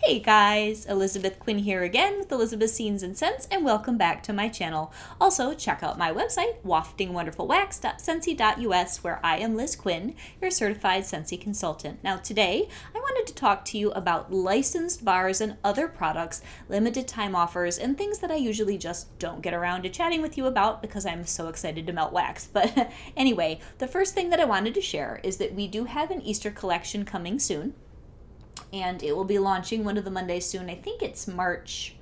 Hey guys, Elizabeth Quinn here again with Elizabeth's Scenes and Scents, and welcome back to my channel. Also, check out my website, waftingwonderfulwax.scentsy.us, where I am Liz Quinn, your certified Scentsy consultant. Now today, I wanted to talk to you about licensed bars and other products, limited time offers, and things that I usually just don't get around to chatting with you about because I'm so excited to melt wax. But anyway, the first thing that I wanted to share is that we do have an Easter collection coming soon. And it will be launching one of the Mondays soon. I think it's March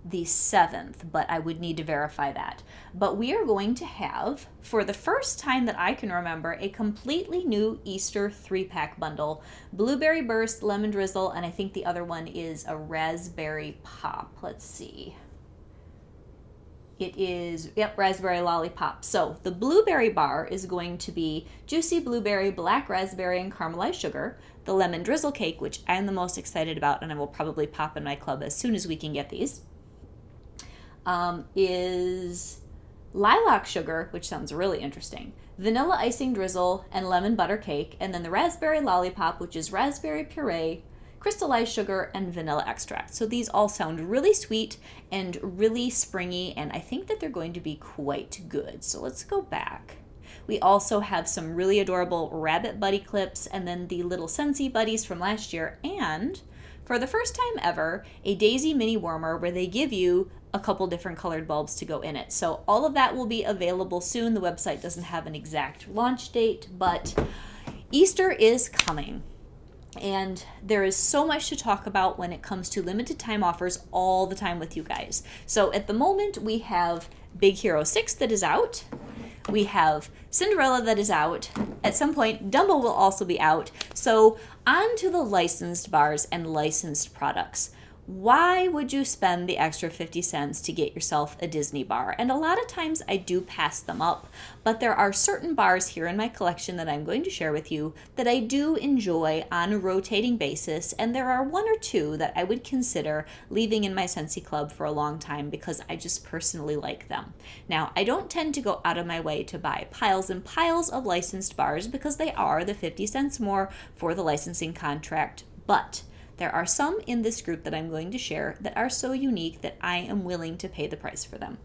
the 7th, but I would need to verify that. But we are going to have, for the first time that I can remember, a completely new Easter 3-pack bundle. Blueberry Burst, Lemon Drizzle, and I think the other one is a Raspberry Pop. Let's see. It is, Raspberry Lollipop. So the blueberry bar is going to be juicy blueberry, black raspberry, and caramelized sugar. The lemon drizzle cake, which I'm the most excited about, and I will probably pop in my club as soon as we can get these, is lilac sugar, which sounds really interesting, vanilla icing drizzle, and lemon butter cake. And then the raspberry lollipop, which is raspberry puree, crystallized sugar, and vanilla extract. So these all sound really sweet and really springy, and I think that they're going to be quite good. So let's go back. We also have some really adorable rabbit buddy clips, and then the little Scentsy buddies from last year, and for the first time ever, a daisy mini warmer where they give you a couple different colored bulbs to go in it. So all of that will be available soon. The website doesn't have an exact launch date, but Easter is coming. And there is so much to talk about when it comes to limited time offers all the time with you guys. So at the moment, we have Big Hero 6 that is out. We have Cinderella that is out. At some point, Dumbo will also be out. So on to the licensed bars and licensed products. Why would you spend the extra 50 cents to get yourself a Disney bar? And a lot of times I do pass them up, but there are certain bars here in my collection that I'm going to share with you that I do enjoy on a rotating basis, and there are one or two that I would consider leaving in my Scentsy Club for a long time because I just personally like them. Now, I don't tend to go out of my way to buy piles and piles of licensed bars because they are the 50 cents more for the licensing contract, but there are some in this group that I'm going to share that are so unique that I am willing to pay the price for them.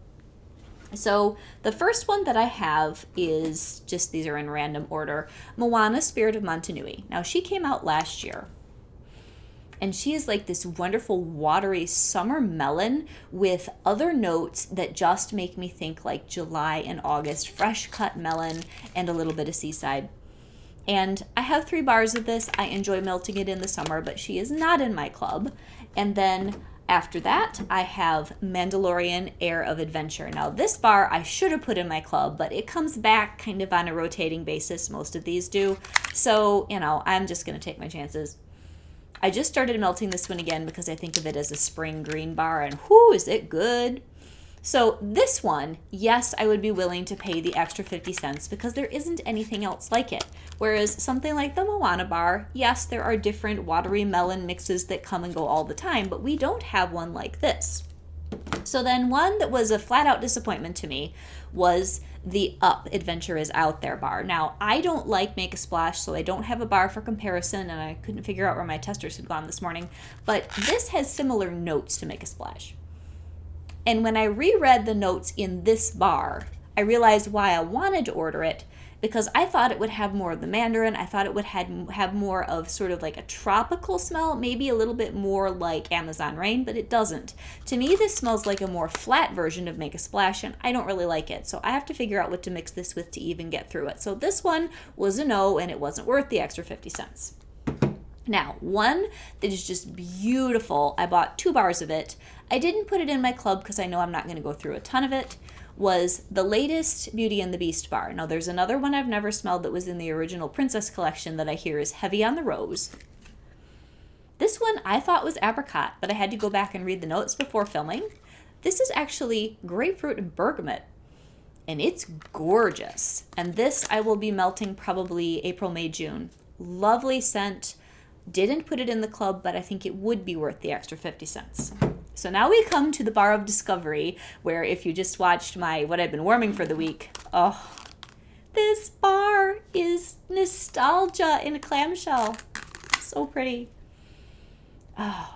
So the first one that I have is just, these are in random order, Moana Spirit of Montanui. Now she came out last year, and she is like this wonderful watery summer melon with other notes that just make me think like July and August, fresh cut melon and a little bit of seaside. And I have 3 bars of this. I enjoy melting it in the summer, but she is not in my club. And then after that, I have Mandalorian Air of Adventure. Now this bar I should have put in my club, but it comes back kind of on a rotating basis. Most of these do. So, I'm just going to take my chances. I just started melting this one again because I think of it as a spring green bar, and whoo, is it good. So this one, yes, I would be willing to pay the extra 50 cents because there isn't anything else like it. Whereas something like the Moana bar, yes, there are different watery melon mixes that come and go all the time, but we don't have one like this. So then one that was a flat out disappointment to me was the Up Adventure is Out There bar. Now, I don't like Make a Splash, so I don't have a bar for comparison, and I couldn't figure out where my testers had gone this morning, but this has similar notes to Make a Splash. And when I reread the notes in this bar, I realized why I wanted to order it, because I thought it would have more of the mandarin. I thought it would have more of sort of like a tropical smell, maybe a little bit more like Amazon Rain, but it doesn't. To me, this smells like a more flat version of Make a Splash, and I don't really like it. So I have to figure out what to mix this with to even get through it. So this one was a no, and it wasn't worth the extra 50 cents. Now, one that is just beautiful, I bought 2 bars of it. I didn't put it in my club because I know I'm not going to go through a ton of it, was the latest Beauty and the Beast bar. Now, there's another one I've never smelled that was in the original Princess collection that I hear is heavy on the rose. This one I thought was apricot, but I had to go back and read the notes before filming. This is actually grapefruit and bergamot, and it's gorgeous. And this I will be melting probably April, May, June. Lovely scent. Didn't put it in the club, but I think it would be worth the extra 50 cents. So now we come to the bar of discovery, where if you just watched my what I've been warming for the week, oh, this bar is nostalgia in a clamshell. So pretty. Oh,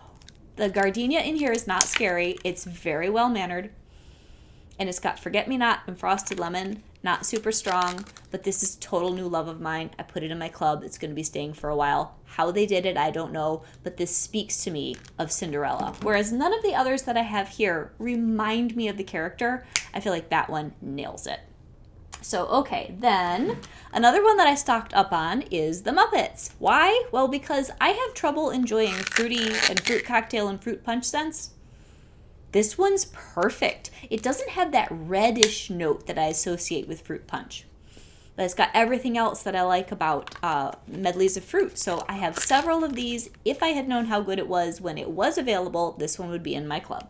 The gardenia in here is not scary. It's very well mannered. And it's got forget-me-not and frosted lemon. Not super strong, but this is total new love of mine. I put it in my club. It's going to be staying for a while. How they did it, I don't know, but this speaks to me of Cinderella. Whereas none of the others that I have here remind me of the character. I feel like that one nails it. So, okay, then another one that I stocked up on is the Muppets. Why? Well, because I have trouble enjoying fruity and fruit cocktail and fruit punch scents. This one's perfect. It doesn't have that reddish note that I associate with fruit punch. But it's got everything else that I like about medleys of fruit. So I have several of these. If I had known how good it was when it was available, this one would be in my club.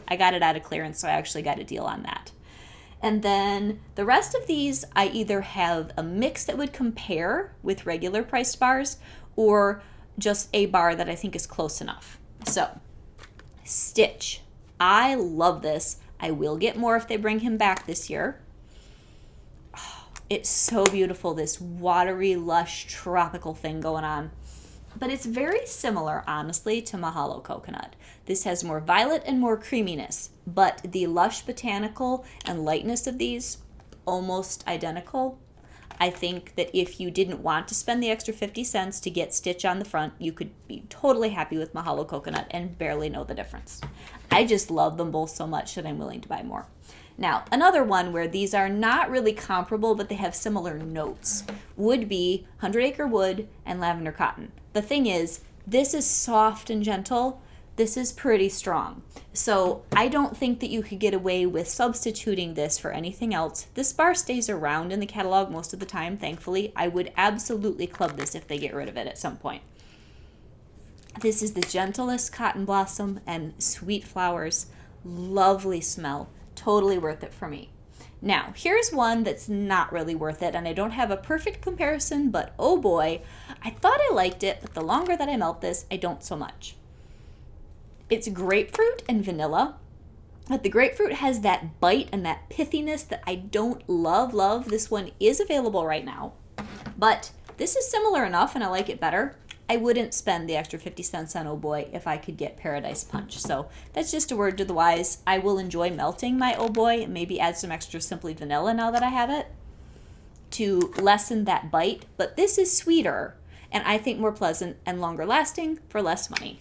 I got it out of clearance, so I actually got a deal on that. And then the rest of these, I either have a mix that would compare with regular priced bars or just a bar that I think is close enough. So, Stitch. I love this. I will get more if they bring him back this year. Oh, it's so beautiful, this watery, lush, tropical thing going on. But it's very similar, honestly, to Mahalo Coconut. This has more violet and more creaminess, but the lush botanical and lightness of these, almost identical. I think that if you didn't want to spend the extra 50 cents to get Stitch on the front, you could be totally happy with Mahalo Coconut and barely know the difference. I just love them both so much that I'm willing to buy more. Now, another one where these are not really comparable, but they have similar notes, would be 100 Acre Wood and Lavender Cotton. The thing is, this is soft and gentle. This is pretty strong. So I don't think that you could get away with substituting this for anything else. This bar stays around in the catalog most of the time, thankfully. I would absolutely club this if they get rid of it at some point. This is the gentlest cotton blossom and sweet flowers. Lovely smell. Totally worth it for me. Now, here's one that's not really worth it, and I don't have a perfect comparison, but oh boy, I thought I liked it, but the longer that I melt this, I don't so much. It's grapefruit and vanilla, but the grapefruit has that bite and that pithiness that I don't love. This one is available right now, but this is similar enough, and I like it better. I wouldn't spend the extra 50 cents on Oh Boy if I could get Paradise Punch. So that's just a word to the wise. I will enjoy melting my Oh Boy and maybe add some extra Simply Vanilla now that I have it to lessen that bite. But this is sweeter and I think more pleasant and longer lasting for less money.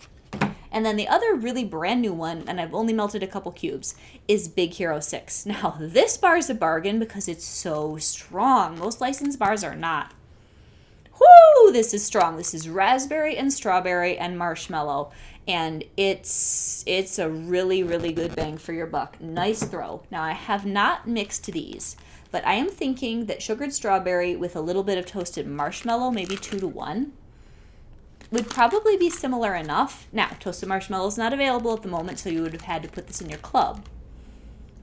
And then the other really brand new one, and I've only melted a couple cubes, is Big Hero 6. Now this bar is a bargain because it's so strong. Most licensed bars are not. Whoo, this is strong. This is raspberry and strawberry and marshmallow. And it's a really, really good bang for your buck. Nice throw. Now, I have not mixed these, but I am thinking that sugared strawberry with a little bit of toasted marshmallow, maybe 2-to-1, would probably be similar enough. Now, toasted marshmallow is not available at the moment, so you would have had to put this in your club.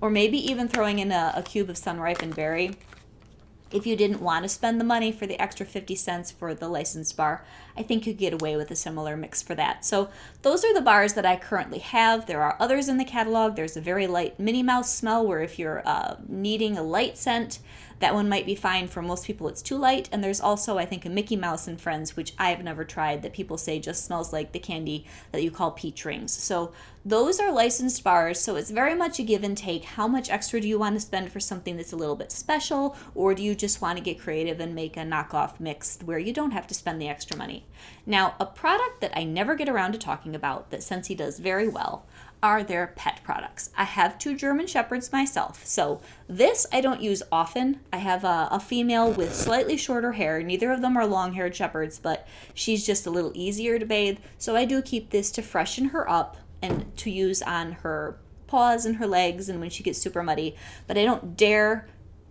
Or maybe even throwing in a cube of sun-ripened berry. If you didn't want to spend the money for the extra 50 cents for the licensed bar, I think you could get away with a similar mix for that. So those are the bars that I currently have. There are others in the catalog. There's a very light Minnie Mouse smell where if you're needing a light scent, that one might be fine. For most people, it's too light. And there's also, I think, a Mickey Mouse and Friends, which I've never tried, that people say just smells like the candy that you call peach rings. So those are licensed bars, so it's very much a give and take. How much extra do you want to spend for something that's a little bit special, or do you just want to get creative and make a knockoff mix where you don't have to spend the extra money? Now, a product that I never get around to talking about that Scentsy does very well are their pet products. I have 2 German Shepherds myself, so this I don't use often. I have a female with slightly shorter hair. Neither of them are long-haired Shepherds, but she's just a little easier to bathe, so I do keep this to freshen her up and to use on her paws and her legs and when she gets super muddy. But I don't dare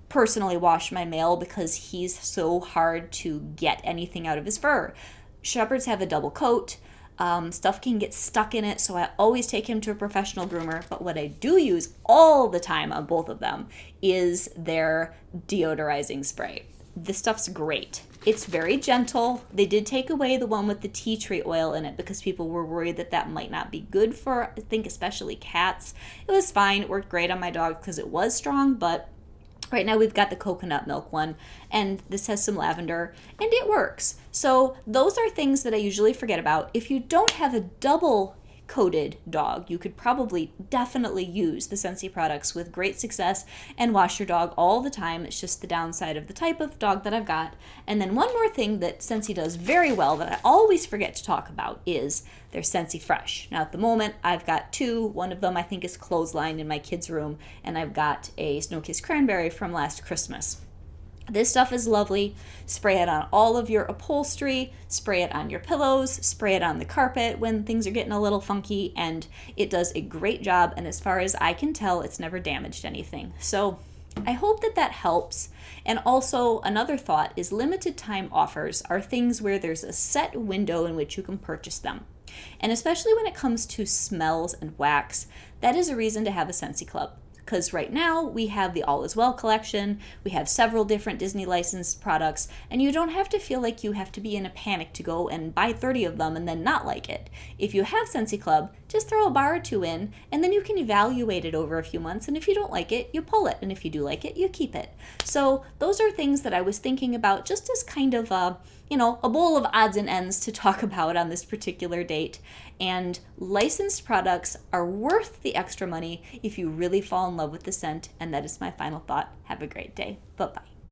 personally wash my male because he's so hard to get anything out of his fur. Shepherds have a double coat. Stuff can get stuck in it, so I always take him to a professional groomer. But what I do use all the time on both of them is their deodorizing spray. This stuff's great. It's very gentle. They did take away the one with the tea tree oil in it because people were worried that that might not be good for, I think, especially cats. It was fine. It worked great on my dog because it was strong, but right now we've got the coconut milk one, and this has some lavender, and it works. So those are things that I usually forget about. If you don't have a double coated dog, you could probably definitely use the Scentsy products with great success and wash your dog all the time. It's just the downside of the type of dog that I've got. And then one more thing that Scentsy does very well that I always forget to talk about is their Scentsy Fresh. Now at the moment I've got two. One of them I think is clotheslined in my kids' room, and I've got a Snow-Kissed Cranberry from last Christmas. This stuff is lovely. Spray it on all of your upholstery, spray it on your pillows, spray it on the carpet when things are getting a little funky, and it does a great job, and as far as I can tell, it's never damaged anything. So I hope that that helps. And also another thought is limited time offers are things where there's a set window in which you can purchase them. And especially when it comes to smells and wax, that is a reason to have a Scentsy Club. Because right now we have the All Is Well collection, we have several different Disney licensed products, and you don't have to feel like you have to be in a panic to go and buy 30 of them and then not like it. If you have Scentsy Club, just throw a bar or two in, and then you can evaluate it over a few months, and if you don't like it, you pull it, and if you do like it, you keep it. So those are things that I was thinking about just as kind of a bowl of odds and ends to talk about on this particular date. And licensed products are worth the extra money if you really fall in love with the scent. And that is my final thought. Have a great day. Bye-bye.